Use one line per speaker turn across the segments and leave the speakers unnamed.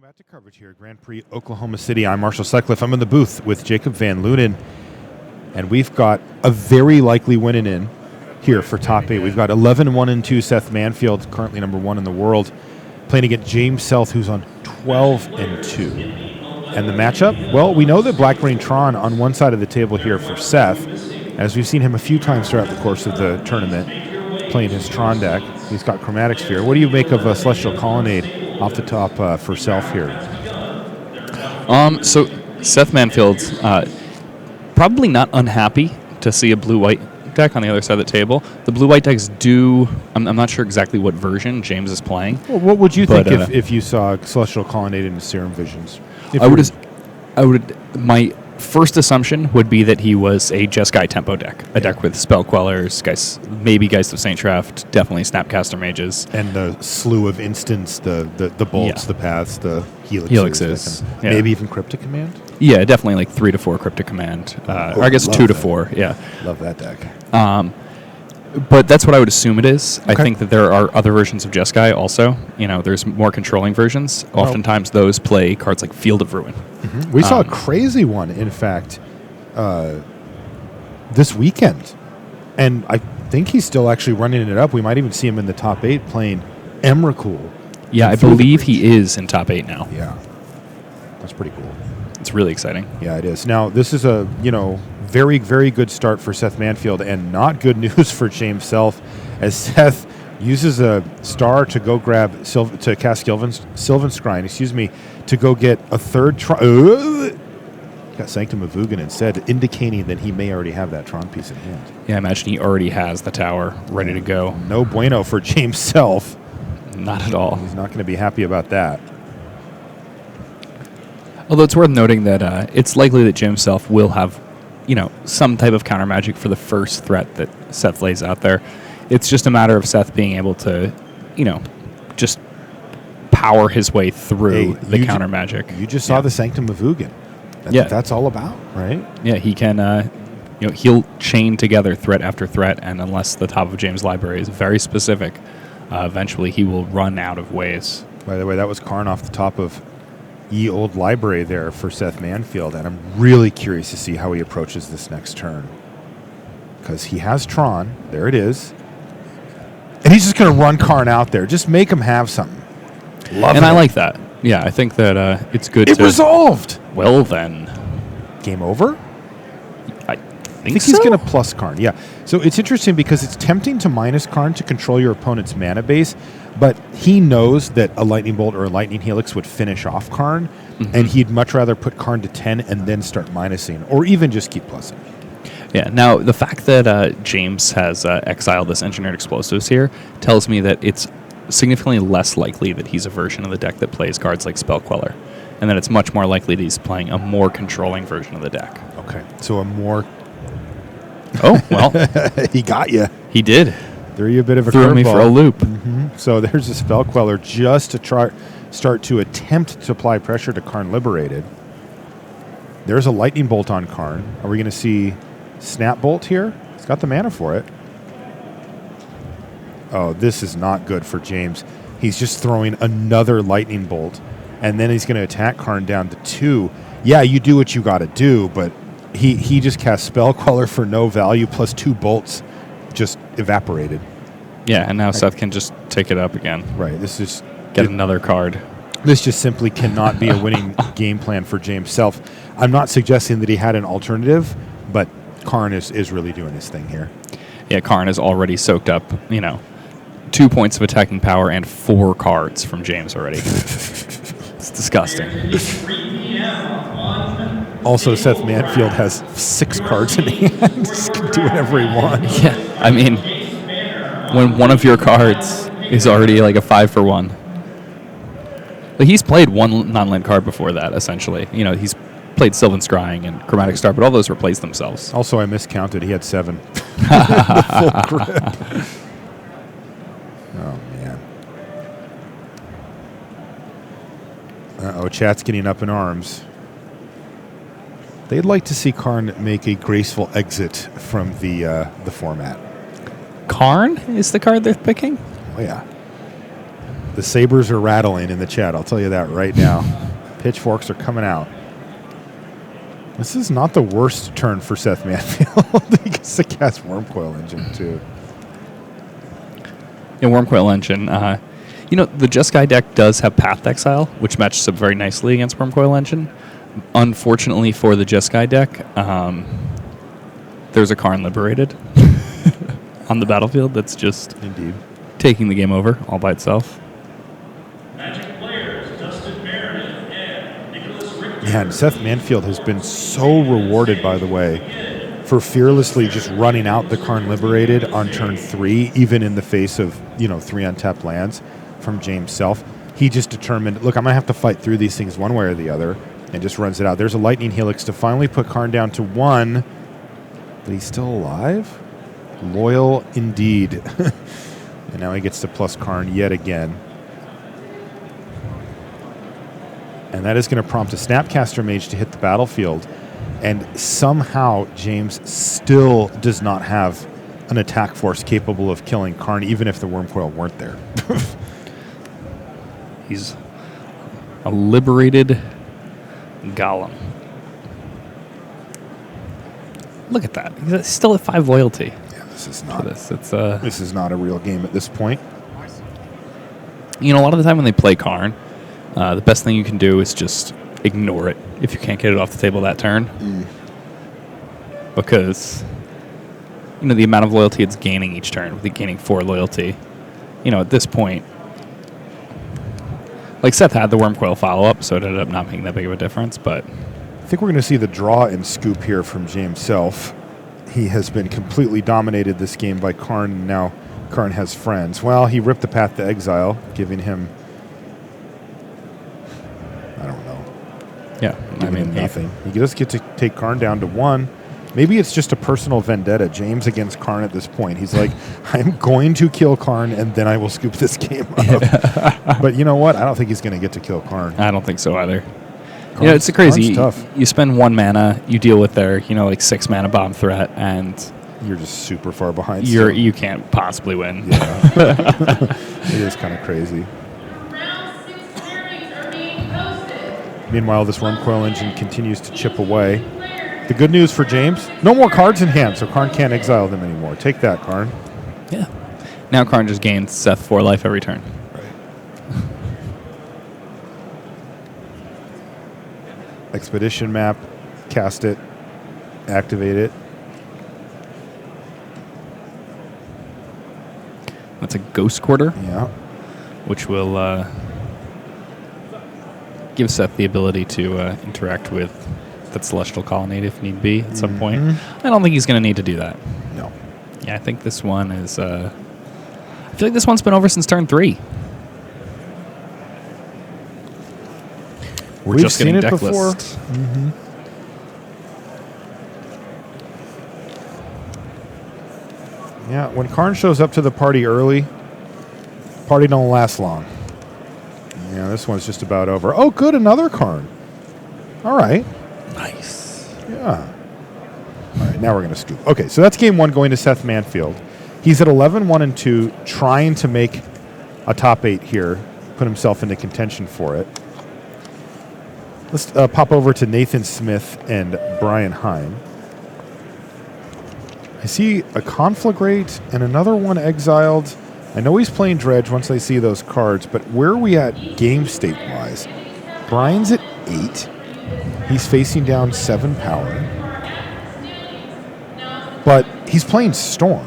back to coverage here at Grand Prix Oklahoma City. I'm Marshall Sutcliffe. I'm in the booth with Jacob Van Lunen, and we've got a very likely winning in here for top 8. We've got 11-1-2 Seth Manfield, currently number 1 in the world, playing against James Seth, who's on 12-2. And the matchup? Well, we know that Black Rain Tron on one side of the table here for Seth, as we've seen him a few times throughout the course of the tournament, playing his Tron deck. He's got Chromatic Sphere. What do you make of Celestial Colonnade off the top for Self here?
So Seth Manfield, probably not unhappy to see a blue-white deck on the other side of the table. The blue-white decks do, I'm not sure exactly what version James is playing.
Well, what would you think if you saw Celestial Colonnade in Serum Visions?
My first assumption would be that he was a Jeskai tempo deck, a deck with Spell Quellers, maybe Geist of Saint Traft, definitely Snapcaster Mages.
And the slew of instants, the bolts, the paths, the
helixes.
Maybe even Cryptic Command?
Yeah, definitely like 3 to 4 Cryptic Command. Or I guess 2 to 4, yeah.
Love that deck.
But that's what I would assume it is. Okay. I think that there are other versions of Jeskai also. You know, there's more controlling versions. Oftentimes those play cards like Field of Ruin.
Mm-hmm. We saw a crazy one, in fact, this weekend. And I think he's still actually running it up. We might even see him in the top 8 playing Emrakul.
Yeah, I believe he is in top 8 now.
Yeah. That's pretty cool.
It's really exciting.
Yeah, it is. Now, this is a, very, very good start for Seth Manfield, and not good news for James Self, as Seth uses a star to go grab to cast Sylvan Scrying, to go get a third Tron. Got Sanctum of Ugin instead, indicating that he may already have that Tron piece in hand.
Yeah, I imagine he already has the tower ready to go.
No bueno for James Self.
Not at all.
He's not going to be happy about that.
Although it's worth noting that it's likely that James Self will have some type of counter magic for the first threat that Seth lays out there. It's just a matter of Seth being able to, just power his way through the counter magic.
You just saw the Sanctum of Ugin. That's what that's all about, right?
Yeah, he can, he'll chain together threat after threat, and unless the top of James' library is very specific, eventually he will run out of ways.
By the way, that was Karn off the top of Ye Old Library there for Seth Manfield, and I'm really curious to see how he approaches this next turn, because he has Tron. There it is, and he's just going to run Karn out there. Just make him have something. Love it.
I like that. Yeah, I think that it's good.
It resolved.
Well then,
game over.
I think
he's going to plus Karn. Yeah. So it's interesting because it's tempting to minus Karn to control your opponent's mana base, but he knows that a Lightning Bolt or a Lightning Helix would finish off Karn, and he'd much rather put Karn to 10 and then start minusing, or even just keep plussing.
Yeah. Now, the fact that James has exiled this Engineered Explosives here tells me that it's significantly less likely that he's a version of the deck that plays cards like Spell Queller, and that it's much more likely that he's playing a more controlling version of the deck.
Okay. So a more...
Oh, well.
He got you.
He did.
Threw you a bit of a
Threw me for a loop.
Mm-hmm. So there's a Spell Queller just to start to attempt to apply pressure to Karn Liberated. There's a Lightning Bolt on Karn. Are we going to see Snap Bolt here? He's got the mana for it. Oh, this is not good for James. He's just throwing another Lightning Bolt, and then he's going to attack Karn down to 2. Yeah, you do what you got to do, but he just cast Spell Queller for no value, plus 2 bolts just evaporated.
Yeah, and now Seth can just take it up again.
Right. This is
get another card.
This just simply cannot be a winning game plan for James Self. I'm not suggesting that he had an alternative, but Karn is really doing his thing here.
Yeah, Karn has already soaked up, 2 points of attacking power and 4 cards from James already. It's disgusting.
Also, Seth Manfield has 6 cards in hand. Just can do whatever he wants.
Yeah, I mean, when one of your cards is already like a 5-for-1. But he's played one non-land card before that, essentially. He's played Sylvan Scrying and Chromatic Star, but all those replace themselves.
Also, I miscounted. He had 7. The full grip. Oh, man. Uh-oh, chat's getting up in arms. They'd like to see Karn make a graceful exit from the format.
Karn is the card they're picking?
Oh, yeah. The sabers are rattling in the chat. I'll tell you that right now. Pitchforks are coming out. This is not the worst turn for Seth Manfield. He gets to cast Wormcoil Engine, too.
In Wormcoil Engine, the Jeskai deck does have Path Exile, which matches up very nicely against Wormcoil Engine. Unfortunately for the Jeskai deck, there's a Karn Liberated on the battlefield that's just
Indeed
taking the game over all by itself.
Man, Seth Manfield has been so rewarded, by the way, for fearlessly just running out the Karn Liberated on turn 3, even in the face of, 3 untapped lands from James Self. He just determined, look, I'm going to have to fight through these things one way or the other, and just runs it out. There's a Lightning Helix to finally put Karn down to 1, but he's still alive? Loyal indeed. And now he gets to plus Karn yet again. And that is going to prompt a Snapcaster Mage to hit the battlefield. And somehow James still does not have an attack force capable of killing Karn, even if the Wormcoil weren't there.
He's a liberated Golem. Look at that. He's still at 5 loyalty.
Yeah, this is not.
This
is not a real game at this point.
A lot of the time when they play Karn, the best thing you can do is just ignore it if you can't get it off the table that turn. Because, the amount of loyalty it's gaining each turn, with it gaining 4 loyalty, at this point, like Seth had the Wormcoil follow-up, so it ended up not making that big of a difference, but
I think we're going to see the draw and scoop here from James Self. He has been completely dominated this game by Karn, and now Karn has friends. Well, he ripped the Path to Exile, giving him, I don't know.
Yeah,
nothing. He does get to take Karn down to 1. Maybe it's just a personal vendetta, James against Karn at this point. He's like, I'm going to kill Karn, and then I will scoop this game up. But you know what? I don't think he's going to get to kill Karn.
I don't think so either. It's crazy.
Tough.
You spend 1 mana, you deal with their, 6 mana bomb threat, and
you're just super far behind.
You can't possibly win.
Yeah. It is kind of crazy. Meanwhile, this Wormcoil Engine continues to chip away. The good news for James, no more cards in hand, so Karn can't exile them anymore. Take that, Karn.
Yeah. Now Karn just gains Seth 4 life every turn.
Right. Expedition map, cast it, activate it.
That's a Ghost Quarter.
Yeah.
Which will give Seth the ability to interact with that Celestial Colonnade if need be at some point. I don't think he's going to need to do that.
No.
Yeah, I think this one is... I feel like this one's been over since turn 3. We're just
seen
getting
it
deck
before.
lists.
Yeah, when Karn shows up to the party early, party don't last long. Yeah, this one's just about over. Oh, good, another Karn. All right.
Nice.
Yeah. All right, now we're going to scoop. Okay, so that's game 1 going to Seth Manfield. He's at 11-1-2, trying to make a top 8 here, put himself into contention for it. Let's pop over to Nathan Smith and Brian Heine. I see a Conflagrate and another one exiled. I know he's playing Dredge once I see those cards, but where are we at game state-wise? Brian's at 8. He's facing down 7 power. But he's playing Storm.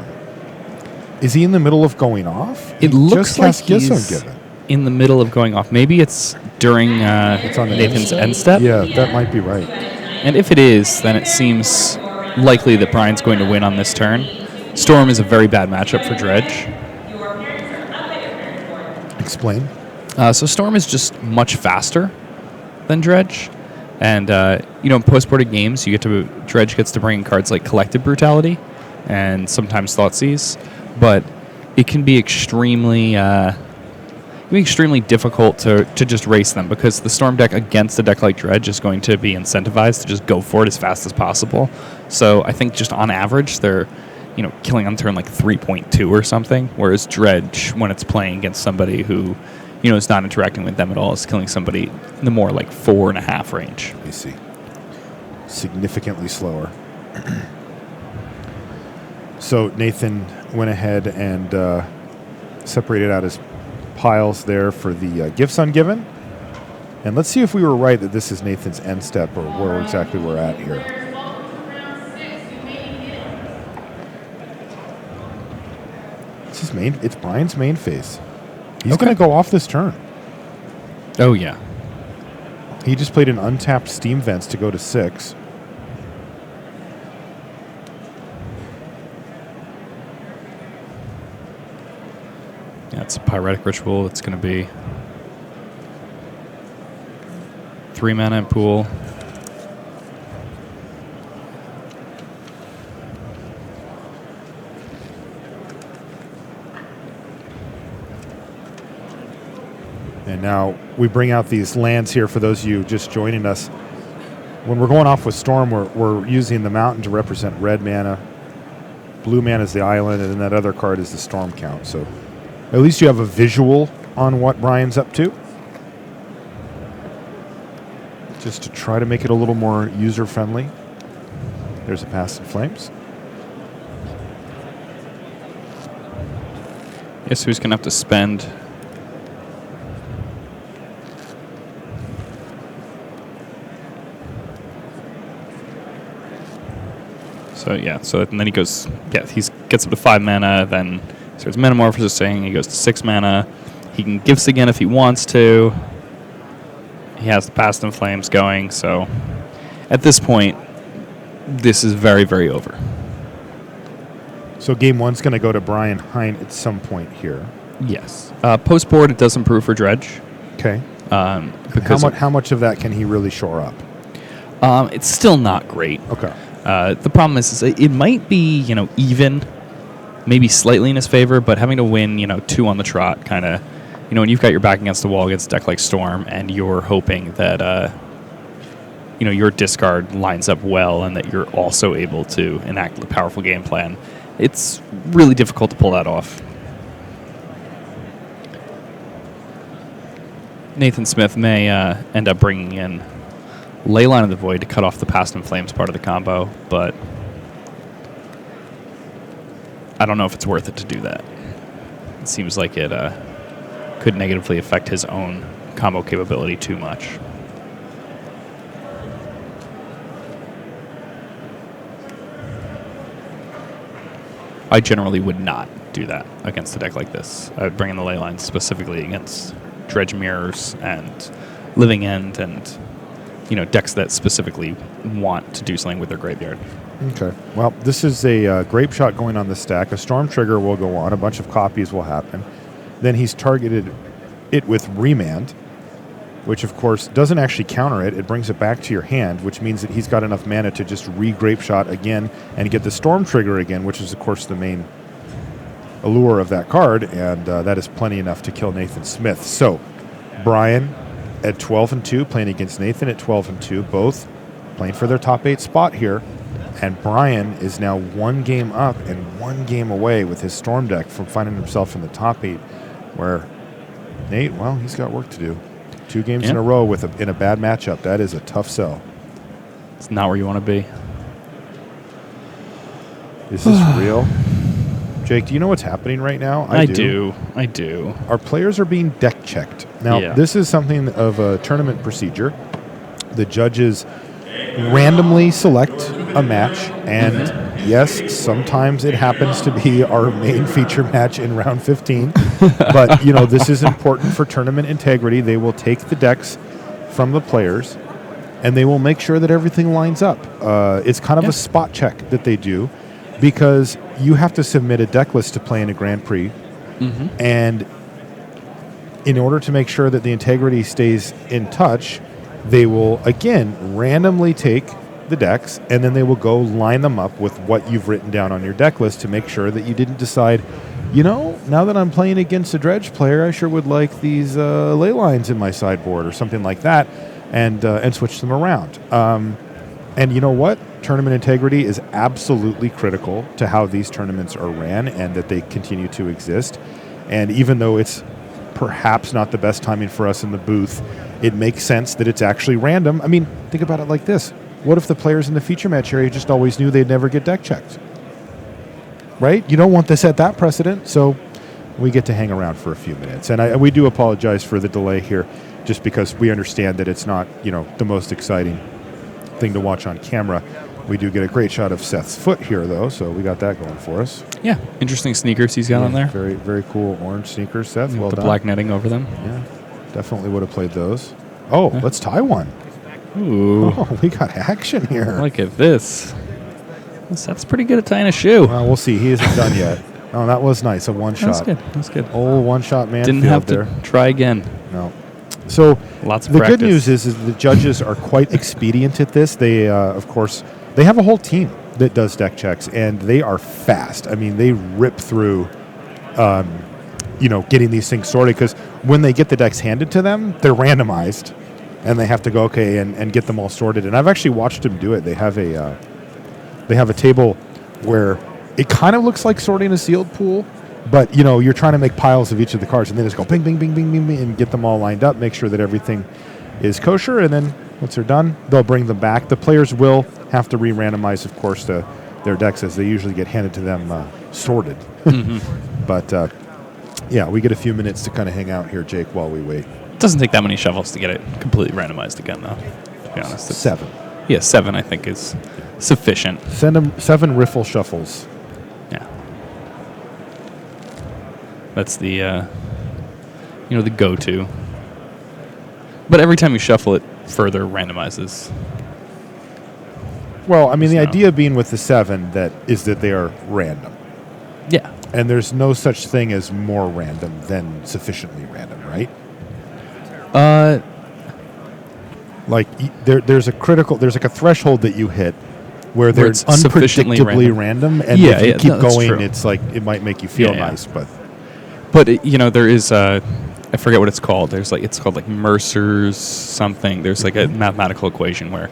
Is he in the middle of going off?
It looks like he's
given.
In the middle of going off. Maybe it's during
it's on
Nathan's end step?
Yeah, that might be right.
And if it is, then it seems likely that Brian's going to win on this turn. Storm is a very bad matchup for Dredge.
Explain.
So Storm is just much faster than Dredge. And, in post-boarded games, Dredge gets to bring in cards like Collective Brutality and sometimes Thoughtseize. But it can be extremely difficult to just race them because the Storm deck against a deck like Dredge is going to be incentivized to just go for it as fast as possible. So I think just on average, they're killing on turn like 3.2 or something, whereas Dredge, when it's playing against somebody who, is not interacting with them at all. It's killing somebody in the more like 4.5 range.
Let me see. Significantly slower. So Nathan went ahead and separated out his piles there for the gifts ungiven. And let's see if we were right that this is Nathan's end step or where exactly we're at here. It's Brian's main phase. He's going to go off this turn.
Oh, yeah.
He just played an untapped Steam Vents to go to 6.
Yeah, it's a Pyretic Ritual. It's going to be 3 mana in pool.
And now we bring out these lands here for those of you just joining us. When we're going off with Storm, we're using the mountain to represent red mana. Blue mana is the island, and then that other card is the Storm count. So at least you have a visual on what Brian's up to. Just to try to make it a little more user-friendly. There's a Past in Flames.
Yes, who's going to have to spend... So and then he goes, he gets up to 5 mana, then starts Metamorphosing, he goes to 6 mana. He can Gifts again if he wants to. He has the Past in Flames going, so at this point, this is very, very over.
So game 1's going to go to Brian Heine at some point here.
Yes. Post-board, it does improve for Dredge.
Okay.
Because
how much of that can he really shore up?
It's still not great.
Okay.
The problem is it might be, even, maybe slightly in his favor, but having to win, 2 on the trot kind of, when you've got your back against the wall against a deck like Storm and you're hoping that, your discard lines up well and that you're also able to enact a powerful game plan, it's really difficult to pull that off. Nathan Smith may end up bringing in Leyline of the Void to cut off the Past in Flames part of the combo, but I don't know if it's worth it to do that. It seems like it could negatively affect his own combo capability too much. I generally would not do that against a deck like this. I would bring in the Leyline specifically against Dredge Mirrors and Living End and decks that specifically want to do something with their graveyard.
Okay. Well, this is a grape shot going on the stack. A Storm Trigger will go on. A bunch of copies will happen. Then he's targeted it with Remand, which, of course, doesn't actually counter it. It brings it back to your hand, which means that he's got enough mana to just re-grape shot again and get the Storm Trigger again, which is, of course, the main allure of that card, and that is plenty enough to kill Nathan Smith. So, Brian at 12-2, playing against Nathan at 12-2, both playing for their top 8 spot here. And Brian is now 1 game up and 1 game away with his Storm deck from finding himself in the top 8, where Nate, well, he's got work to do. 2 games in a row in a bad matchup. That is a tough sell.
It's not where you want to be.
Is this real? Jake, do you know what's happening right now?
I do.
Our players are being deck checked. Now, this is something of a tournament procedure. The judges randomly select a match, and yes, sometimes it happens to be our main feature match in round 15. But, this is important for tournament integrity. They will take the decks from the players, and they will make sure that everything lines up. It's kind of a spot check that they do, because you have to submit a deck list to play in a Grand Prix, and in order to make sure that the integrity stays in touch, they will, again, randomly take the decks, and then they will go line them up with what you've written down on your deck list to make sure that you didn't decide, now that I'm playing against a Dredge player, I sure would like these ley lines in my sideboard or something like that, and switch them around. And you know what? Tournament integrity is absolutely critical to how these tournaments are ran and that they continue to exist. And even though it's perhaps not the best timing for us in the booth, it makes sense that it's actually random. I mean, think about it like this. What if the players in the feature match area just always knew they'd never get deck checked? Right? You don't want to set that precedent, so we get to hang around for a few minutes. And we do apologize for the delay here, just because we understand that it's not, the most exciting thing to watch on camera. We do get a great shot of Seth's foot here, though, so we got that going for us.
Yeah, interesting sneakers he's got on there.
Very, very cool orange sneakers, Seth. Well
the
done.
black netting over them.
Yeah, definitely would have played those. Oh, let's tie one.
Ooh.
Oh, we got action here.
Look at this. Seth's pretty good at tying a shoe.
Well, we'll see. He isn't done yet. Oh, that was nice. A one-shot.
That's good.
Oh, one-shot Manfield.
Didn't have
there.
to try again.
No. So
Lots of
the
practice.
good news is the judges are quite expedient at this. They, of course, they have a whole team that does deck checks, and they are fast. I mean, they rip through, getting these things sorted, because when they get the decks handed to them, they're randomized, and they have to go, and get them all sorted. And I've actually watched them do it. They have a table where it kind of looks like sorting a sealed pool, but, you're trying to make piles of each of the cards, and they just go bing, bing, bing, bing, bing, bing, and get them all lined up, make sure that everything is kosher, and then once they're done, they'll bring them back. The players will have to re-randomize, of course, their decks, as they usually get handed to them sorted.
Mm-hmm.
But, we get a few minutes to kind of hang out here, Jake, while we wait.
It doesn't take that many shuffles to get it completely randomized again, though, to be honest.
7.
Yeah, 7, I think, is sufficient.
Send them 7 riffle shuffles.
Yeah. That's the, the go-to. But every time you shuffle it, further randomizes.
Well, I mean, the idea being with the 7 is that they are random.
Yeah.
And there's no such thing as more random than sufficiently random, right? There's like a threshold that you hit where they're unpredictably random, and if you keep going, true. It's like it might make you feel nice, but
there is I forget what it's called. It's called Mercer's something. There's a mathematical equation where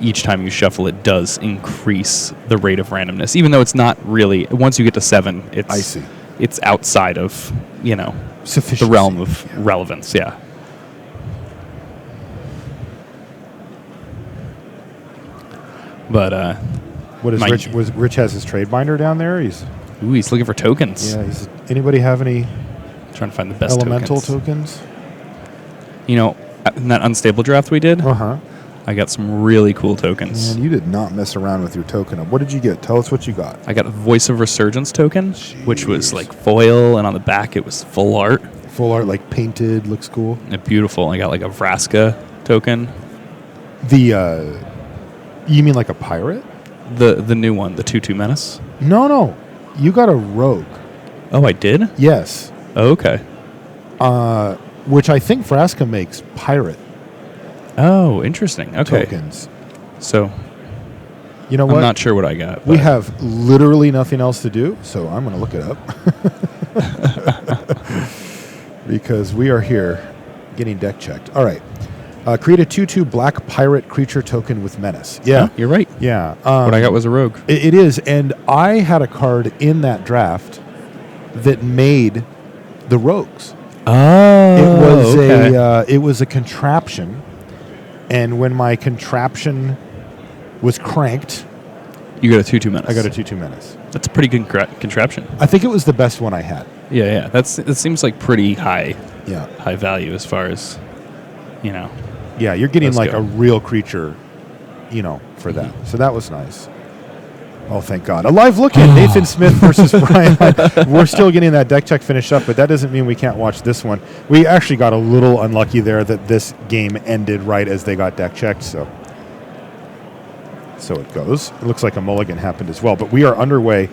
each time you shuffle, it does increase the rate of randomness, even though it's not really. Once you get to 7, it's outside of the realm of relevance. Yeah. But
what is Rich? Rich has his trade binder down there. He's
looking for tokens.
Yeah. Anybody have any?
Trying to find the best
elemental tokens.
In that unstable draft we did, I got some really cool tokens.
Man, you did not mess around with your token. What did you get? Tell us what you got.
I got a Voice of Resurgence token, which was foil, and on the back it was full art.
Full art, painted, looks cool.
Beautiful. I got a Vraska token.
You mean like a pirate?
The new one, the 2/2 Menace?
No. You got a rogue.
Oh, I did?
Yes.
Oh, okay.
Which I think Vraska makes pirate.
Oh, interesting. Okay.
Tokens.
So,
you know what?
I'm not sure what I got.
We have literally nothing else to do, so I'm going to look it up. Because we are here getting deck checked. All right. Create a 2/2 black pirate creature token with menace. Yeah.
You're right.
Yeah.
What I got was a rogue.
It is, and I had a card in that draft that made the rogues.
Oh,
it was a contraption, and when my contraption was cranked,
you got a 2/2 Menace.
I got a 2/2 Menace.
That's a pretty good contraption.
I think it was the best one I had.
Yeah. It seems like pretty high.
Yeah.
High value as far as,
Yeah, you're getting
Let's go.
a real creature, for that. So that was nice. Oh, thank God. A live look at Nathan Smith versus Brian. We're still getting that deck check finished up, but that doesn't mean we can't watch this one. We actually got a little unlucky there that this game ended right as they got deck checked, so it goes. It looks like a mulligan happened as well, but we are underway.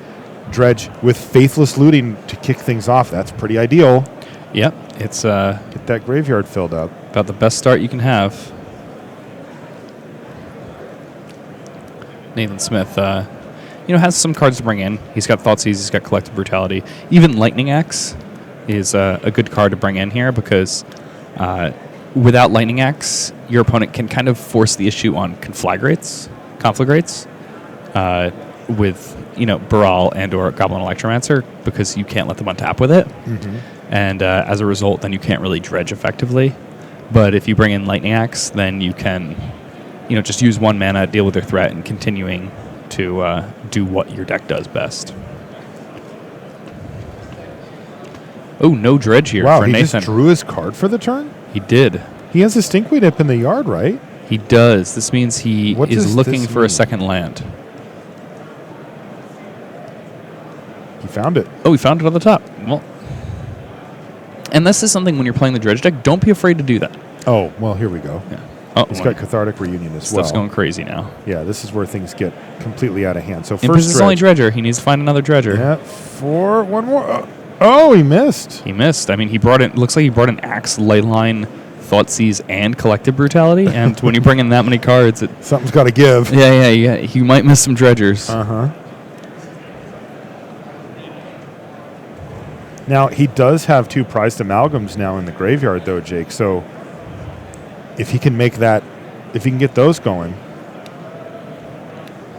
Dredge with Faithless Looting to kick things off. That's pretty ideal.
Yep. It's
get that graveyard filled up.
About the best start you can have. Nathan Smith, has some cards to bring in. He's got Thoughtseize, he's got Collective Brutality. Even Lightning Axe is a good card to bring in here because without Lightning Axe, your opponent can kind of force the issue on Conflagrates with, Baral and or Goblin Electromancer because you can't let them untap with it.
Mm-hmm.
and as a result, then you can't really dredge effectively. But if you bring in Lightning Axe, then you can, just use 1 mana, deal with their threat, and continuing to do what your deck does best. Oh, no dredge here
Wow,
for
he
Nathan.
just drew his card for the turn?
He did.
He has a Stinkweed up in the yard, right?
He does. This means he
What
is
does
looking
this
for
mean?
a second land.
He found it.
Oh, he found it on the top. Well, and this is something when you're playing the dredge deck, don't be afraid to do that.
Oh, well, here we go.
Yeah. Oh,
He's got Cathartic Reunion as well.
Stuff's going crazy now.
Yeah, this is where things get completely out of hand. So
Impetus
first
is
dredge.
only dredger. He needs to find another dredger.
Yeah, 4, 1 more. Oh, he missed.
He missed. I mean, he brought in. Looks like he brought an Axe, Leyline, Thoughtseize, and Collective Brutality. And when you bring in that many cards,
Something's got to give.
yeah. You might miss some dredgers.
Now, he does have 2 prized amalgams now in the graveyard, though, Jake. So if he can make that, if he can get those going.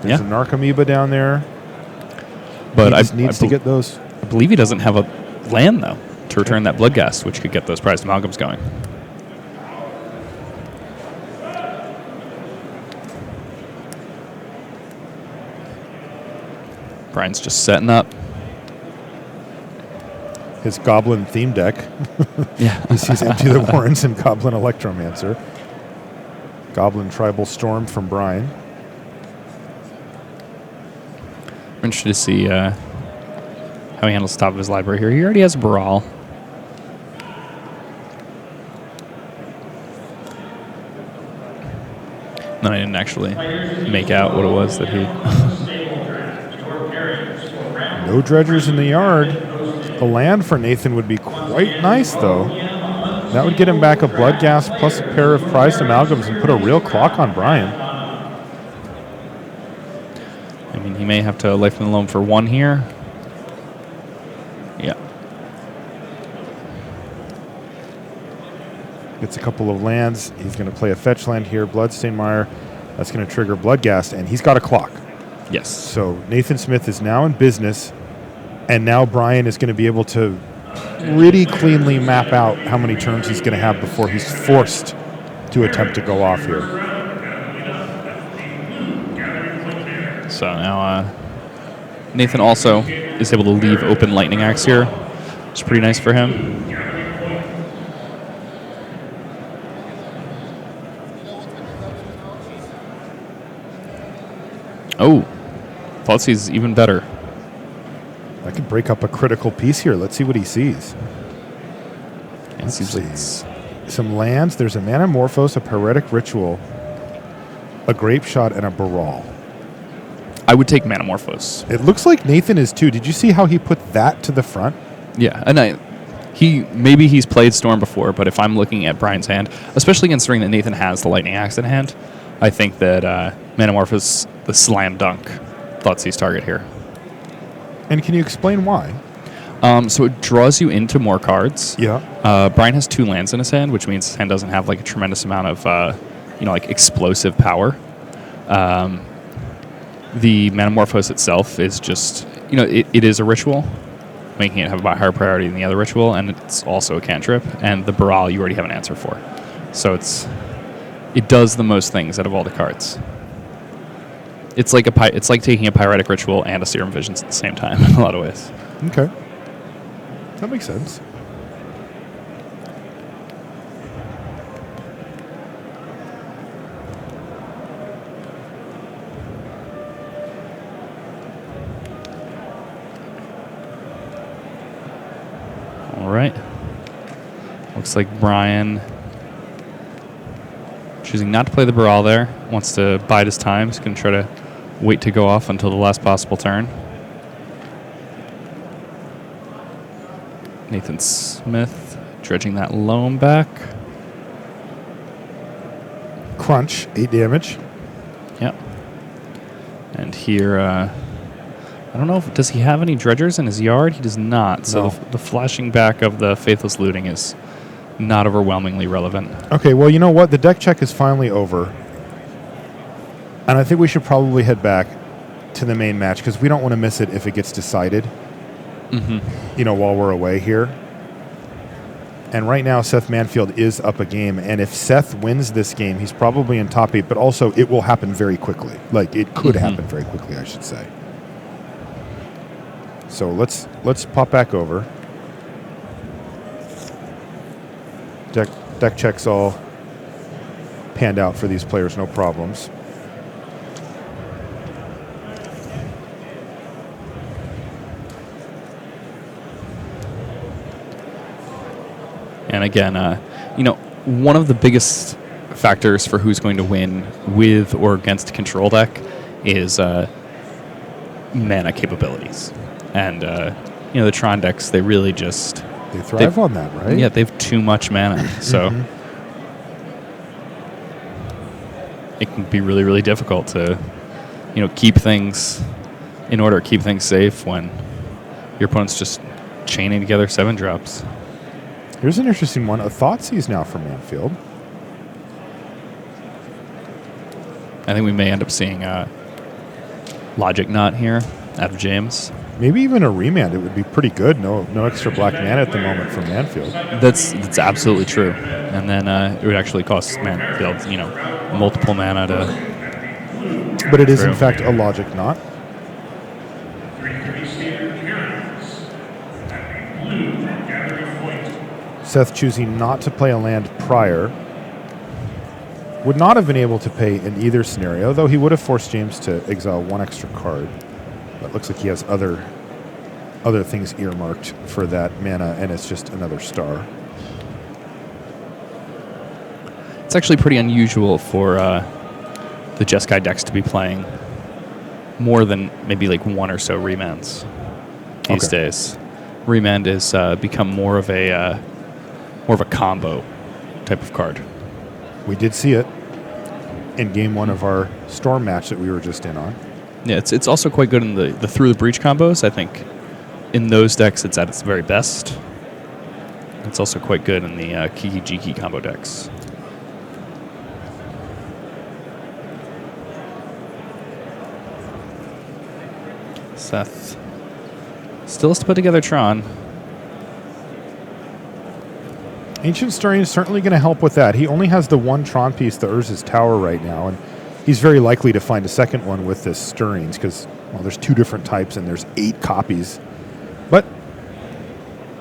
There's a Narcomoeba down there.
But
he just needs to get those.
I believe he doesn't have a land, though, to return that Bloodghast, which could get those prized amalgams going. Brian's just setting up.
His Goblin theme deck.
Yeah.
He sees Empty the Warrens and Goblin Electromancer. Goblin Tribal Storm from Brian.
I'm interested to see how he handles the top of his library here. He already has a Brawl. Then I didn't actually make out what it was that he...
No dredgers in the yard. A land for Nathan would be quite nice, though. That would get him back a Bloodghast plus a pair of prized amalgams and put a real clock on Brian.
I mean, he may have to life in the loam for 1 here. Yeah.
Gets a couple of lands. He's going to play a fetch land here. Bloodstained Mire. That's going to trigger Bloodghast, and he's got a clock.
Yes.
So Nathan Smith is now in business, and now Brian is going to be able to pretty cleanly map out how many turns he's going to have before he's forced to attempt to go off here.
So now Nathan also is able to leave open Lightning Axe here. It's pretty nice for him. Oh, Thoughtseize is even better.
I could break up a critical piece here. Let's see what he sees.
Let's
see. Some lands. There's a Manamorphose, a Pyretic Ritual, a Grape Shot, and a Baral.
I would take Manamorphose.
It looks like Nathan is too. Did you see how he put that to the front?
Yeah, and maybe he's played Storm before, but if I'm looking at Brian's hand, especially considering that Nathan has the Lightning Axe in hand, I think that Manamorphose, the slam dunk, Thoughtseize target here.
And can you explain why?
So it draws you into more cards.
Yeah.
Brian has 2 lands in his hand, which means his hand doesn't have like a tremendous amount of, explosive power. The Manamorphose itself is just, it is a ritual, making it have a higher priority than the other ritual, and it's also a cantrip. And the Baral you already have an answer for, so it does the most things out of all the cards. It's like taking a Pyretic Ritual and a Serum Visions at the same time in a lot of ways.
Okay. That makes sense.
All right. Looks like Brian, choosing not to play the Baral there, wants to bide his time. He's going to try to wait to go off until the last possible turn. Nathan Smith dredging that loam back.
Crunch, 8 damage.
Yep. And here, I don't know does he have any dredgers in his yard? He does not. So
No.
the flashing back of the Faithless Looting is not overwhelmingly relevant.
Okay, well, you know what? The deck check is finally over. And I think we should probably head back to the main match because we don't want to miss it if it gets decided, while we're away here. And right now, Seth Manfield is up a game. And if Seth wins this game, he's probably in top 8, but also it will happen very quickly. Like, it could happen very quickly, I should say. So let's pop back over. Deck checks all panned out for these players, no problems.
And again, one of the biggest factors for who's going to win with or against control deck is mana capabilities. And, the Tron decks, they really just...
They thrive on that, right?
Yeah, they have too much mana. So it can be really, really difficult to, keep things in order, keep things safe when your opponent's just chaining together 7-drops.
Here's an interesting one. A Thoughtseize now for Manfield.
I think we may end up seeing Logic Knot here out of James.
Maybe even a remand. It would be pretty good. No extra black mana at the moment for Manfield.
That's absolutely true. And then it would actually cost Manfield, multiple mana to...
But it is, in fact, a Logic Knot. Seth choosing not to play a land prior. Would not have been able to pay in either scenario, though he would have forced James to exile 1 extra card. But looks like he has other things earmarked for that mana, and it's just another star.
It's actually pretty unusual for the Jeskai decks to be playing more than maybe like 1 or so remands these days. Remand has become more of a combo type of card.
We did see it in game 1 of our Storm match that we were just in on.
Yeah, it's also quite good in the Through the Breach combos. I think in those decks it's at its very best. It's also quite good in the Kiki Jiki combo decks. Seth still has to put together Tron.
Ancient Stirring is certainly going to help with that. He only has the 1 Tron piece, the Urza's Tower, right now, and he's very likely to find a second one with this Stirrings because, well, there's 2 different types and there's 8 copies. But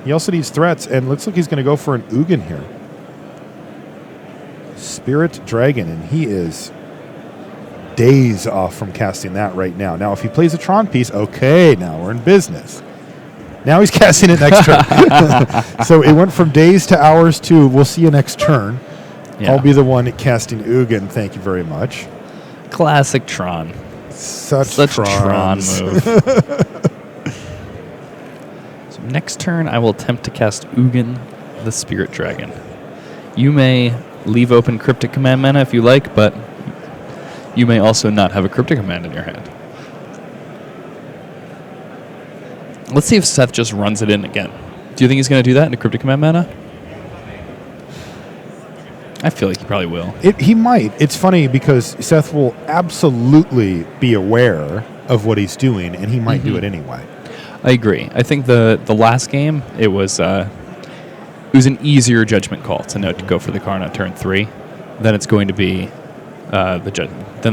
he also needs threats, and looks like he's going to go for an Ugin here. Spirit Dragon, and he is days off from casting that right now. Now, if he plays a Tron piece, okay, now we're in business. Now he's casting it next turn. So it went from days to hours to we'll see you next turn. Yeah. I'll be the one casting Ugin. Thank you very much.
Classic Tron.
Such
a Tron move. So next turn, I will attempt to cast Ugin, the Spirit Dragon. You may leave open Cryptic Command mana if you like, but you may also not have a Cryptic Command in your hand. Let's see if Seth just runs it in again. Do you think he's going to do that in a Cryptic Command mana? I feel like he probably will.
He might. It's funny because Seth will absolutely be aware of what he's doing, and he might do it anyway.
I agree. I think the last game, it was an easier judgment call to know to go for the Karn on turn 3. Then it's going to be the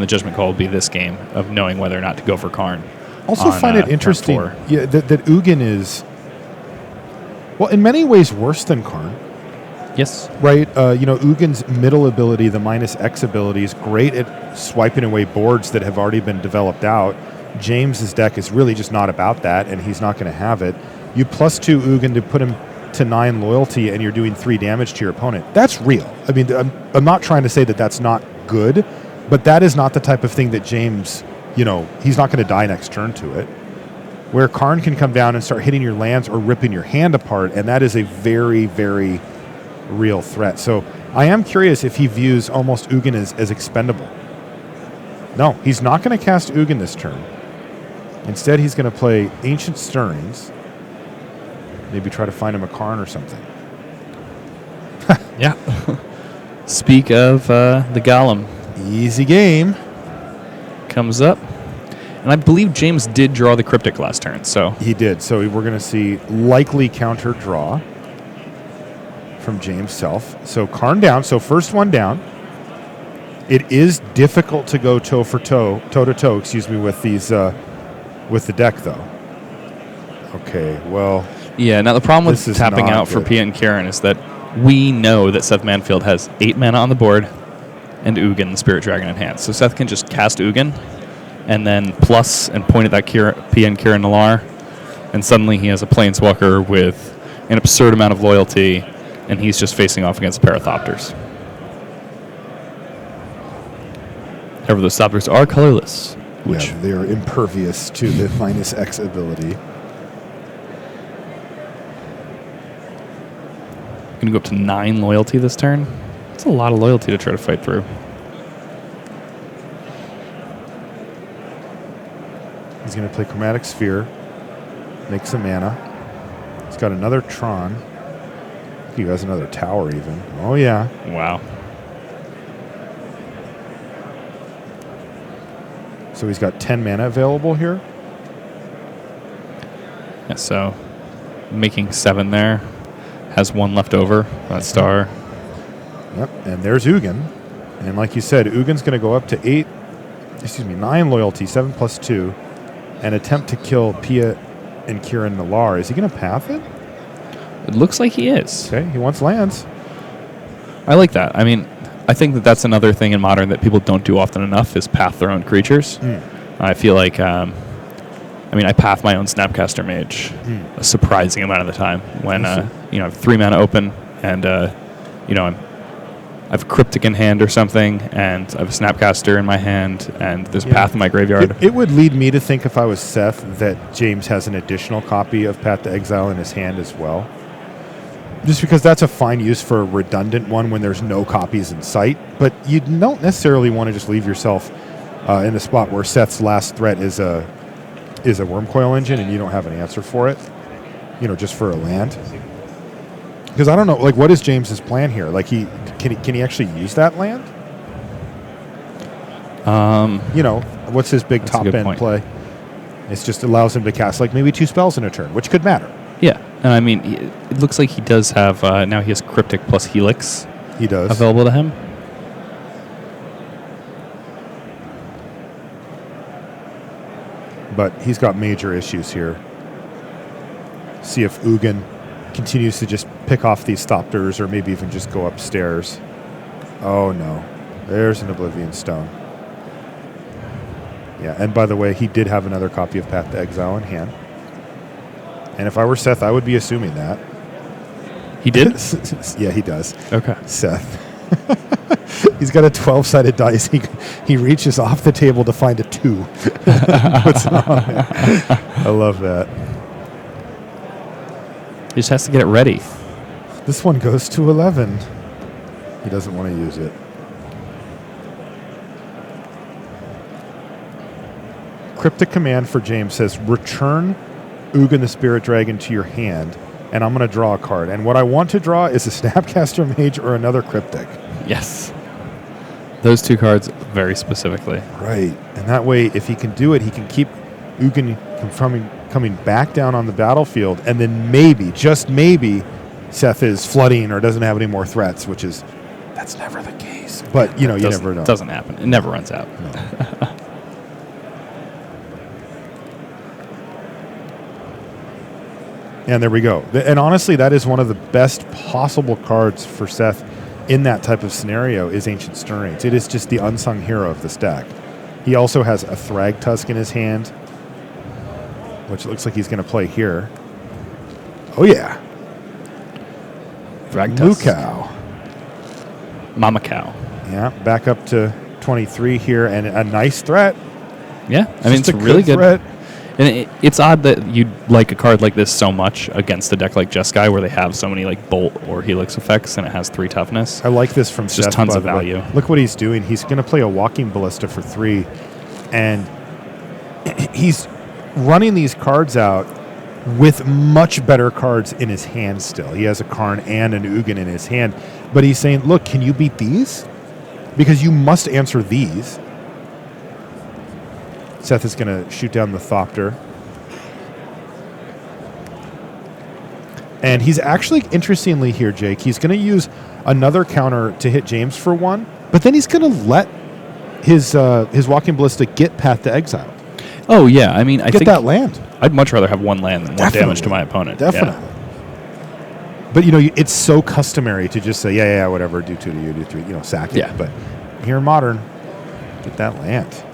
judgment call will be this game of knowing whether or not to go for Karn.
Also find it interesting that Ugin is, well, in many ways worse than Karn.
Yes.
Right? Ugin's middle ability, the -X ability, is great at swiping away boards that have already been developed out. James's deck is really just not about that, and he's not going to have it. You +2 Ugin to put him to 9 loyalty, and you're doing 3 damage to your opponent. That's real. I mean, I'm not trying to say that that's not good, but that is not the type of thing that James... he's not going to die next turn to it. Where Karn can come down and start hitting your lands or ripping your hand apart, and that is a very, very real threat. So I am curious if he views almost Ugin as expendable. No, he's not going to cast Ugin this turn. Instead, he's going to play Ancient Stirrings. Maybe try to find him a Karn or something.
Yeah. Speak of the Golem.
Easy game.
Comes up. And I believe James did draw the Cryptic last turn. So
he did. So we're going to see likely counter draw from James Self. So Karn down. So first one down. It is difficult to go toe to toe, with these, with the deck though. Okay, well.
Yeah, now the problem with
this is
tapping
not
out for
good.
Pia and Kieran is that we know that Seth Manfield has 8 mana on the board and Ugin, the Spirit Dragon, in hand. So Seth can just cast Ugin and then plus and point at that Pia and Kieran Nalar, and suddenly he has a Planeswalker with an absurd amount of loyalty, and he's just facing off against Parathopters. However, those Thopters are colorless, which
they're impervious to the -X ability.
going to go up to 9 loyalty this turn. That's a lot of loyalty to try to fight through.
He's going to play Chromatic Sphere, make some mana. He's got another Tron. He has another tower even. Oh, yeah.
Wow.
So he's got 10 mana available here.
Yeah, so making 7 there. Has 1 left over. That star.
Yep, and there's Ugin. And like you said, Ugin's going to go up to 9 loyalty, 7 plus 2, and attempt to kill Pia and Kieran Nalar. Is he going to path it?
It looks like he is.
Okay, he wants lands.
I like that. I mean, I think that that's another thing in Modern that people don't do often enough is path their own creatures. I feel like, I path my own Snapcaster Mage a surprising amount of the time when, I have 3 mana open and, I have a Cryptic in hand or something, and I have a Snapcaster in my hand, and there's a path in my graveyard.
It would lead me to think, if I was Seth, that James has an additional copy of Path to Exile in his hand as well. Just because that's a fine use for a redundant one when there's no copies in sight. But you don't necessarily want to just leave yourself in a spot where Seth's last threat is a Wormcoil Engine and you don't have an answer for it, just for a land. Because I don't know, what is James's plan here? Can he actually use that land? What's his big top end play? It just allows him to cast maybe 2 spells in a turn, which could matter.
Yeah, and it looks like he does have, now he has Cryptic plus Helix.
He does.
Available to him.
But he's got major issues here. See if Ugin continues to just pick off these Thopters, or maybe even just go upstairs. Oh no, there's an Oblivion Stone. Yeah, and by the way, he did have another copy of Path to Exile in hand. And if I were Seth, I would be assuming that.
He did?
Yeah, he does.
Okay.
Seth. He's got a 12-sided dice. He reaches off the table to find a 2. Puts it on there. I love that.
He just has to get it ready.
This one goes to 11. He doesn't want to use it. Cryptic command for James says, return Ugin the Spirit Dragon to your hand, and I'm going to draw a card. And what I want to draw is a Snapcaster Mage or another Cryptic.
Yes. Those 2 cards very specifically.
Right. And that way, if he can do it, he can keep Ugin from coming back down on the battlefield, and then maybe, just maybe, Seth is flooding or doesn't have any more threats, that's never the case. But, you never know.
It doesn't happen. It never runs out.
No. And there we go. And honestly, that is one of the best possible cards for Seth in that type of scenario is Ancient Stirrings. It is just the unsung hero of the stack. He also has a Thrag Tusk in his hand, which it looks like he's going to play here. Oh, yeah.
Thrag Tusk.
Cow.
Mama Cow.
Yeah, back up to 23 here, and a nice threat.
Yeah, it's really good.
Threat.
And it's odd that you'd like a card like this so much against a deck like Jeskai, where they have so many Bolt or Helix effects, and it has 3 toughness.
I like this from Seth.
Just tons of value.
Look what he's doing. He's going to play a Walking Ballista for 3, and he's running these cards out with much better cards in his hand still. He has a Karn and an Ugin in his hand, but he's saying, look, can you beat these? Because you must answer these. Seth is going to shoot down the Thopter. And he's actually, interestingly here, Jake, he's going to use another counter to hit James for 1, but then he's going to let his Walking Ballista get Path to Exile.
Oh, yeah. I mean, I think
that land.
I'd much rather have 1 land than 1 damage to my opponent.
Definitely. Yeah. But, it's so customary to just say, yeah, whatever, do 2 to you, do 3, sack it.
Yeah.
But here in Modern, get that land.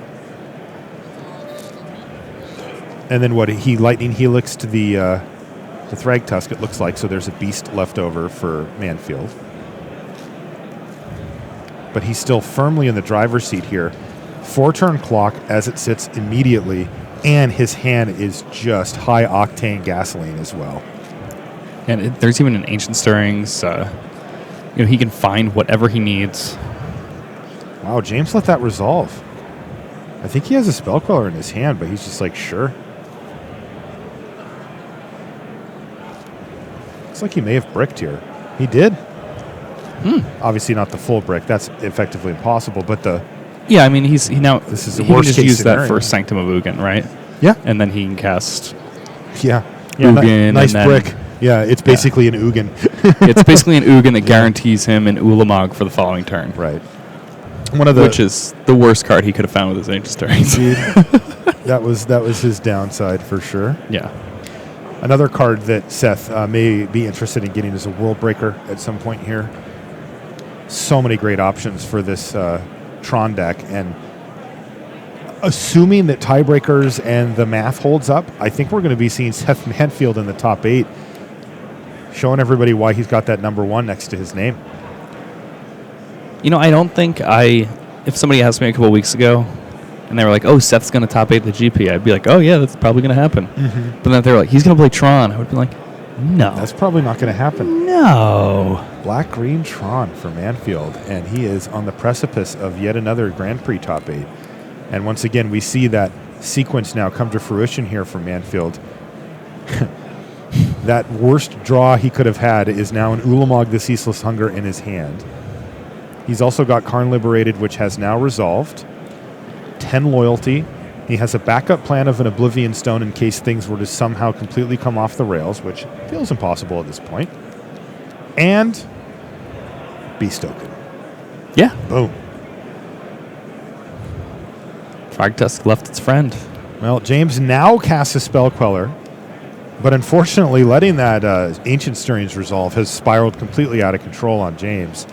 And then he Lightning Helix to the Thrag Tusk, it looks like, so there's a beast left over for Manfield. But he's still firmly in the driver's seat here. 4-turn clock as it sits immediately, and his hand is just high-octane gasoline as well.
And there's even an Ancient Stirrings. He can find whatever he needs.
Wow, James let that resolve. I think he has a Spell Queller in his hand, but he's just like, sure. Looks like he may have bricked here. He did. Obviously not the full brick. That's effectively impossible, but
Yeah, I mean, this
is the
he
worst
can just
case
use
scenario.
that for Sanctum of Ugin, right?
Yeah.
And then he can cast
Ugin. Nice
and then,
brick. Yeah, it's basically an Ugin.
It's basically an Ugin that guarantees him an Ulamog for the following turn.
Right.
Which is the worst card he could have found with his Ancient Stirrings.
that was his downside for sure.
Yeah.
Another card that Seth may be interested in getting is a World Breaker at some point here. So many great options for this Tron deck, and assuming that tiebreakers and the math holds up, I think we're going to be seeing Seth Manfield in the top 8, showing everybody why he's got that number 1 next to his name.
I don't think if somebody asked me a couple weeks ago and they were like, oh, Seth's going to top 8 the GP, I'd be like, oh, yeah, that's probably going to happen. Mm-hmm. But then if they were like, he's going to play Tron, I would be like, no.
That's probably not going to happen.
No.
Black-green Tron for Manfield, and he is on the precipice of yet another Grand Prix top 8. And once again, we see that sequence now come to fruition here for Manfield. That worst draw he could have had is now an Ulamog the Ceaseless Hunger in his hand. He's also got Karn Liberated, which has now resolved. 10 Loyalty. He has a backup plan of an Oblivion Stone in case things were to somehow completely come off the rails, which feels impossible at this point. And Beast Token.
Yeah.
Boom.
Thrag Tusk left its friend.
Well, James now casts a Spell Queller, but unfortunately letting that Ancient Stirrings resolve has spiraled completely out of control on James,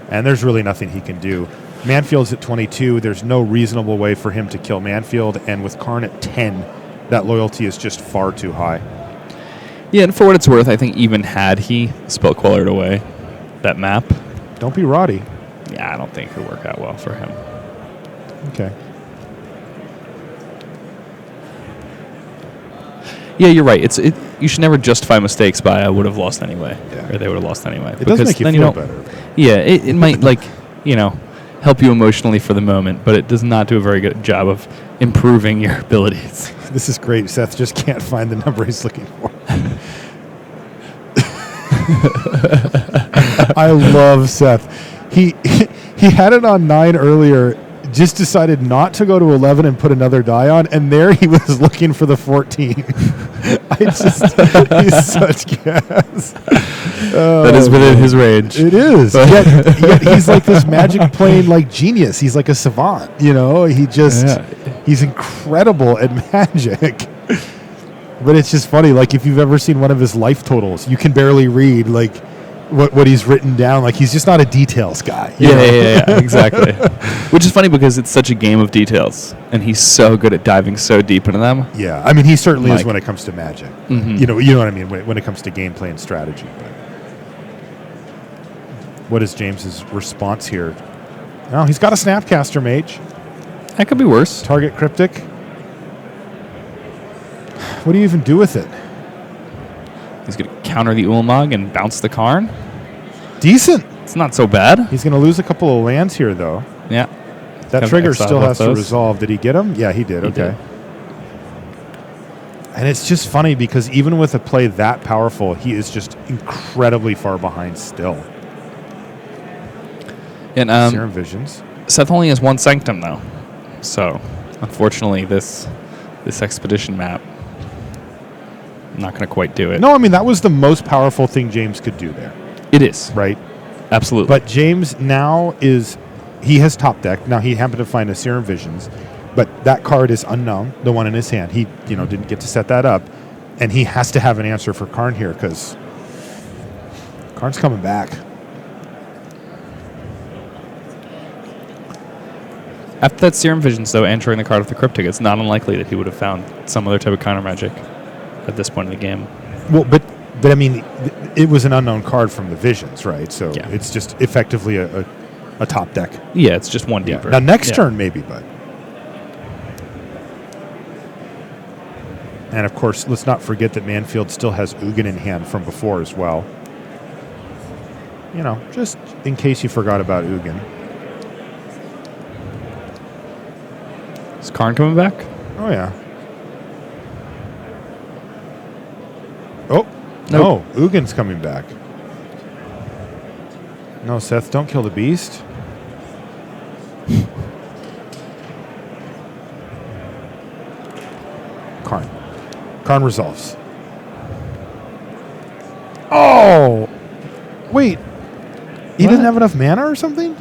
and there's really nothing he can do. Manfield's at 22. There's no reasonable way for him to kill Manfield, and with Karn at 10, that loyalty is just far too high.
Yeah, and for what it's worth, I think even had he Spell Quellered away that map...
Don't be Roddy.
Yeah, I don't think it would work out well for him.
Okay.
Yeah, you're right. You should never justify mistakes by I would have lost anyway, or they would have lost anyway.
It does make you feel better.
Yeah, it might help you emotionally for the moment, but it does not do a very good job of improving your abilities.
This is great. Seth just can't find the number he's looking for. I love Seth. He had it on 9 earlier, just decided not to go to 11 and put another die on, and there he was looking for the 14. He's such gas.
That is within his range.
It is. Yet he's like this Magic playing like genius. He's like a savant, he's incredible at Magic. But it's just funny, like if you've ever seen one of his life totals, you can barely read like what he's written down. Like he's just not a details guy.
Yeah, exactly. Which is funny because it's such a game of details, and he's so good at diving so deep into them.
Yeah, I mean he certainly is when it comes to Magic.
Mm-hmm.
You know what I mean when it comes to gameplay and strategy. But what is James's response here? Oh, he's got a Snapcaster Mage.
That could be worse.
Target Cryptic. What do you even do with it?
He's going to counter the Ulamog and bounce the Karn.
Decent.
It's not so bad.
He's going to lose a couple of lands here, though.
Yeah.
That trigger still has to resolve. Did he get him? Yeah, he did. Okay. And it's just funny because even with a play that powerful, he is just incredibly far behind still.
And
Serum Visions.
Seth only has 1 Sanctum, though. So, unfortunately, this Expedition map not going to quite do it.
No, I mean, that was the most powerful thing James could do there.
It is.
Right?
Absolutely.
But James now he has top deck. Now, he happened to find a Serum Visions, but that card is unknown, the one in his hand. He, didn't get to set that up, and he has to have an answer for Karn here because Karn's coming back.
After that Serum Visions, though, entering the card of the Cryptic, it's not unlikely that he would have found some other type of counter magic at this point in the game.
Well, but I mean, it was an unknown card from the Visions, right? So
Yeah.
it's just effectively a top deck.
Yeah, it's just one deeper.
Now, next turn, maybe, but. And, of course, let's not forget that Manfield still has Ugin in hand from before as well. Just in case you forgot about Ugin.
Is Karn coming back?
Oh, yeah. Oh,
Nope.
no. Ugin's coming back. No, Seth, don't kill the beast. Karn. Karn resolves. Oh! Wait. He doesn't have enough mana or something?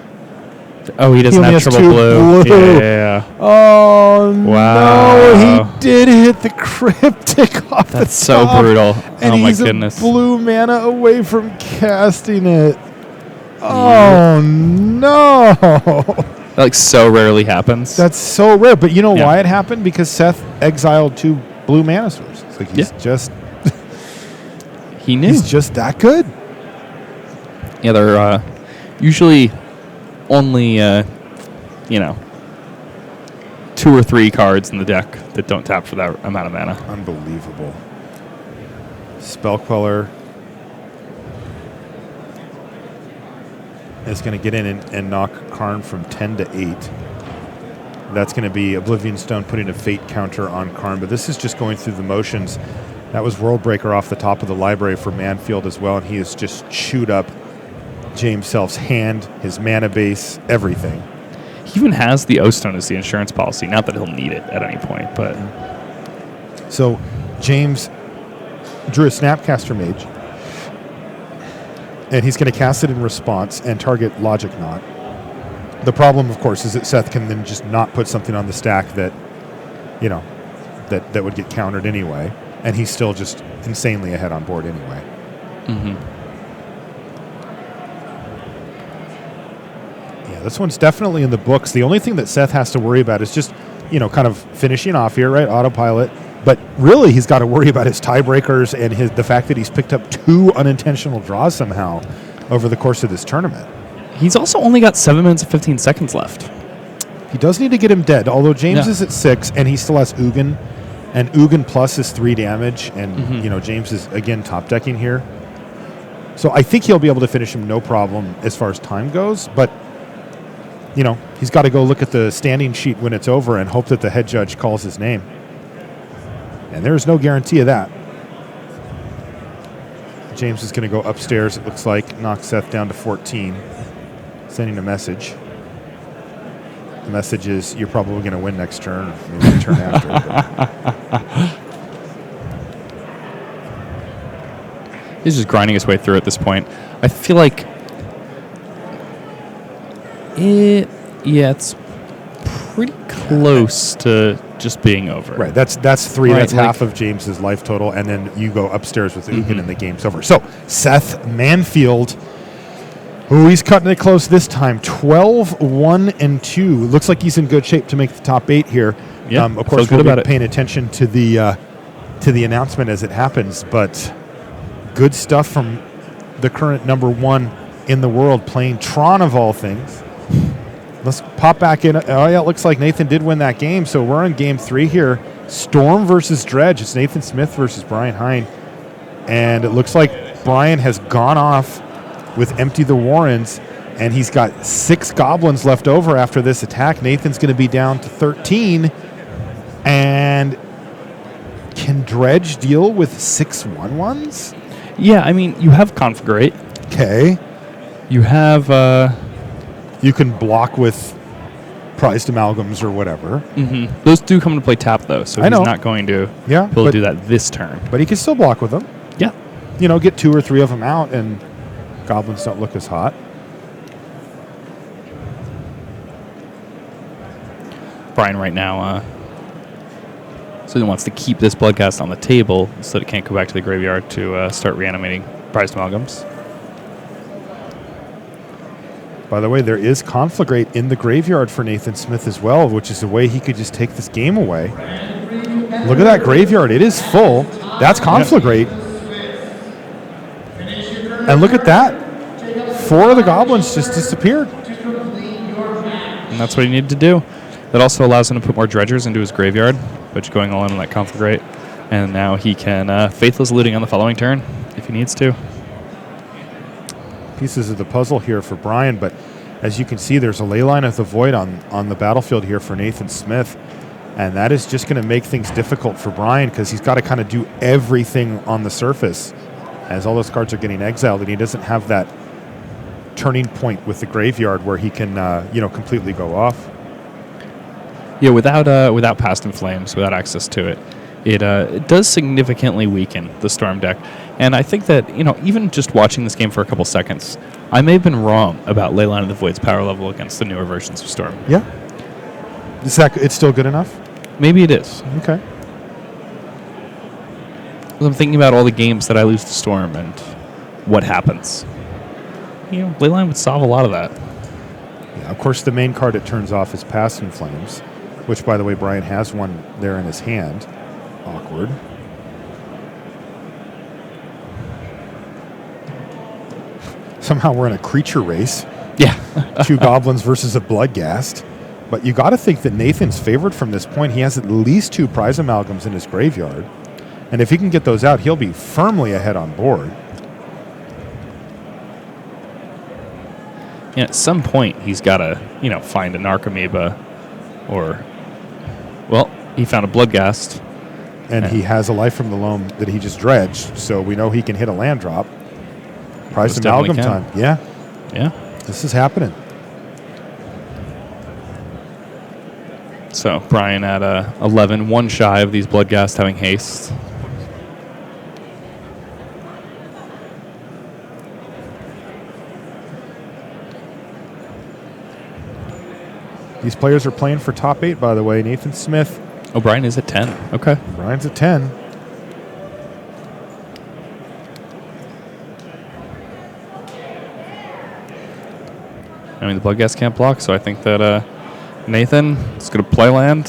Oh, he doesn't
only
have
has
triple
2
blue.
blue.
Yeah.
Oh,
Wow.
no. He did hit the Cryptic off the top.
That's so brutal.
And
Oh, my
he's
goodness.
a blue mana away from casting it. Oh, no.
That, like, so rarely happens.
That's so rare. But you know
Yeah.
why it happened? Because Seth exiled 2 blue mana sources. Like
He knew.
he's just that good.
Yeah, they're usually only, 2 or 3 cards in the deck that don't tap for that amount of mana.
Unbelievable. Spell Queller is going to get in and knock Karn from 10 to 8. That's going to be Oblivion Stone putting a fate counter on Karn, but this is just going through the motions. That was Worldbreaker off the top of the library for Manfield as well, and he has just chewed up James Self's hand, his mana base, everything.
He even has the O-Stone as the insurance policy. Not that he'll need it at any point, but...
So James drew a Snapcaster Mage, and he's going to cast it in response and target Logic Knot. The problem, of course, is that Seth can then just not put something on the stack that, that would get countered anyway, and he's still just insanely ahead on board anyway.
Mm-hmm.
Yeah, this one's definitely in the books. The only thing that Seth has to worry about is just, kind of finishing off here, right? Autopilot. But really, he's got to worry about his tiebreakers and the fact that he's picked up 2 unintentional draws somehow over the course of this tournament.
He's also only got 7 minutes and 15 seconds left.
He does need to get him dead, although James is at 6, and he still has Ugin. And Ugin plus is 3 damage, and, James is, again, top decking here. So I think he'll be able to finish him no problem as far as time goes, but, he's got to go look at the standing sheet when it's over and hope that the head judge calls his name. And there's no guarantee of that. James is going to go upstairs, it looks like, knock Seth down to 14, sending a message. The message is, you're probably going to win next turn, or maybe the turn after.
He's just grinding his way through at this point. I feel like it's pretty close to just being over.
Right, that's 3.
Right,
that's
like,
half of James's life total, and then you go upstairs with Ugin and the game's over. So, Seth Manfield, he's cutting it close this time. 12-1-2. Looks like he's in good shape to make the top 8 here.
Yeah,
of course,
we'll
be paying attention to the announcement as it happens, but good stuff from the current number 1 in the world, playing Tron of all things. Let's pop back in. Oh, yeah, it looks like Nathan did win that game, so we're in game 3 here. Storm versus Dredge. It's Nathan Smith versus Brian Heine, and it looks like Brian has gone off with Empty the Warrens, and he's got 6 goblins left over after this attack. Nathan's going to be down to 13, and can Dredge deal with 6 1/1s?
Yeah, I mean, you have Configurate.
Okay.
You have...
You can block with prized amalgams or whatever.
Mm-hmm. Those do come into play tap, though, so
I
he's
know.
not going to be
Yeah,
able to do that this turn.
But he can still block with them.
Yeah.
You know, get 2 or 3 of them out, and goblins don't look as hot.
Brian right now so he wants to keep this Bloodcast on the table so that it can't go back to the graveyard to start reanimating prized amalgams.
By the way, there is Conflagrate in the graveyard for Nathan Smith as well, which is a way he could just take this game away. Look at that graveyard. It is full. That's Conflagrate. And look at that. 4 of the goblins just disappeared.
And that's what he needed to do. That also allows him to put more dredgers into his graveyard, which going all in on that Conflagrate. And now he can Faithless Looting on the following turn if he needs to.
Pieces of the puzzle here for Brian, but as you can see, there's a Leyline of the Void on the battlefield here for Nathan Smith. And that is just going to make things difficult for Brian because he's got to kind of do everything on the surface as all those cards are getting exiled, and he doesn't have that turning point with the graveyard where he can, completely go off.
Yeah, without Past in Flames, without access to it, it does significantly weaken the Storm deck. And I think that, even just watching this game for a couple seconds, I may have been wrong about Leyline of the Void's power level against the newer versions of Storm.
Yeah. It's still good enough?
Maybe it is.
Okay.
I'm thinking about all the games that I lose to Storm and what happens. Leyline would solve a lot of that.
Yeah, of course, the main card it turns off is Past in Flames, which, by the way, Brian has one there in his hand. Awkward. Somehow we're in a creature race.
Yeah.
2 goblins versus a Bloodghast. But you got to think that Nathan's favored from this point. He has at least 2 prize amalgams in his graveyard. And if he can get those out, he'll be firmly ahead on board.
At some point, he's got to, find a Narcomoeba or, he found a Bloodghast.
And he has a Life from the Loam that he just dredged, so we know he can hit a land drop. Prize amalgam time. Yeah.
Yeah.
This is happening.
So Brian at 11, 1 shy of these Bloodghast having haste.
These players are playing for top 8, by the way. Nathan Smith.
Oh, Brian is at 10. Okay.
Brian's at 10.
I mean, the Bloodghast can't block, so I think that Nathan is going to play land.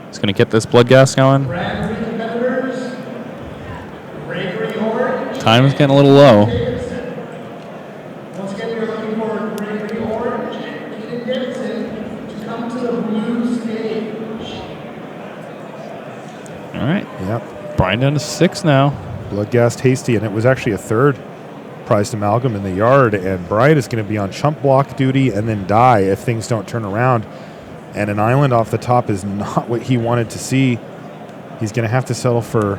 He's going to get this Bloodghast going. Time is getting a little low. All right.
Yep.
Brian down to 6 now.
Bloodghast hasty, and it was actually a 3rd prized amalgam in the yard, and Brian is going to be on chump block duty and then die if things don't turn around. And an island off the top is not what he wanted to see. He's going to have to settle for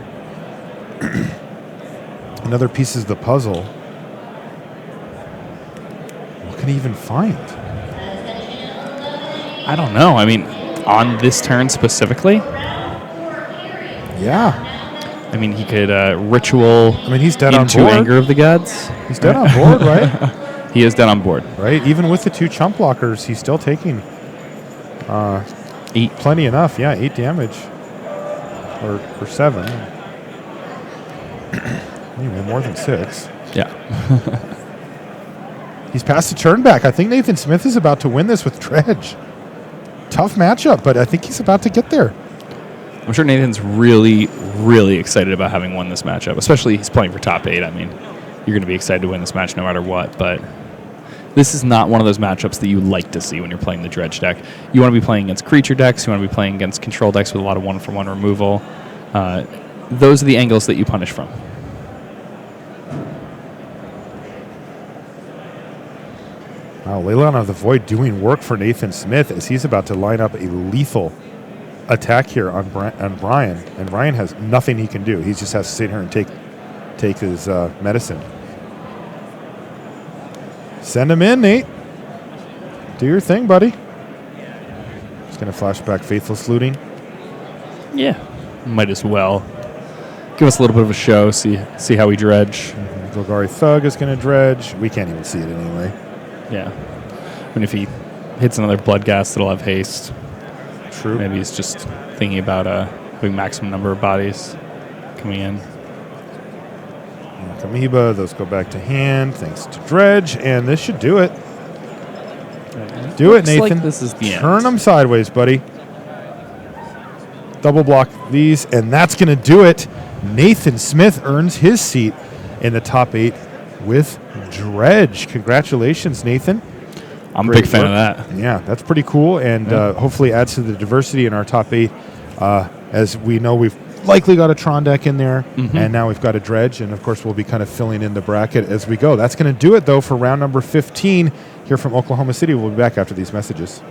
another pieces of the puzzle. What can he even find?
I don't know. I mean, on this turn specifically?
Yeah.
I mean, he could ritual
he's dead on
into
board.
Anger of the Gods.
He's dead on board, right?
He is dead on board.
Right? Even with the 2 chump blockers, he's still taking
8.
Plenty enough. Yeah, 8 damage. Or 7. Even more than 6.
Yeah.
He's passed the turn back. I think Nathan Smith is about to win this with Dredge. Tough matchup, but I think he's about to get there.
I'm sure Nathan's really, really excited about having won this matchup, especially he's playing for top 8. I mean, you're going to be excited to win this match no matter what, but this is not one of those matchups that you like to see when you're playing the Dredge deck. You want to be playing against creature decks. You want to be playing against control decks with a lot of 1-for-1 removal. Those are the angles that you punish from.
Wow, Leyline of the Void doing work for Nathan Smith as he's about to line up a lethal attack here on Brian. And Brian has nothing he can do. He just has to sit here and take his medicine. Send him in, Nate. Do your thing, buddy. It's going to flashback Faithless looting.
Yeah, might as well. Give us a little bit of a show, see how we dredge.
Golgari Thug is going to dredge. We can't even see it anyway.
Yeah. I mean, if he hits another Bloodghast, it'll have haste.
True.
Maybe he's just thinking about having maximum number of bodies coming in.
Amoeba, those go back to hand thanks to dredge, and this should do it. Do it, Nathan.
Like this is the
Turn
end.
them sideways, buddy. Double block these, and that's going to do it. Nathan Smith earns his seat in the top 8 with dredge. Congratulations, Nathan.
I'm a
Great
big fan
work.
of that.
Yeah, that's pretty cool, and hopefully adds to the diversity in our top 8. As we know, we've likely got a Tron deck in there, and now we've got a dredge, and of course we'll be kind of filling in the bracket as we go. That's going to do it, though, for round number 15 here from Oklahoma City. We'll be back after these messages.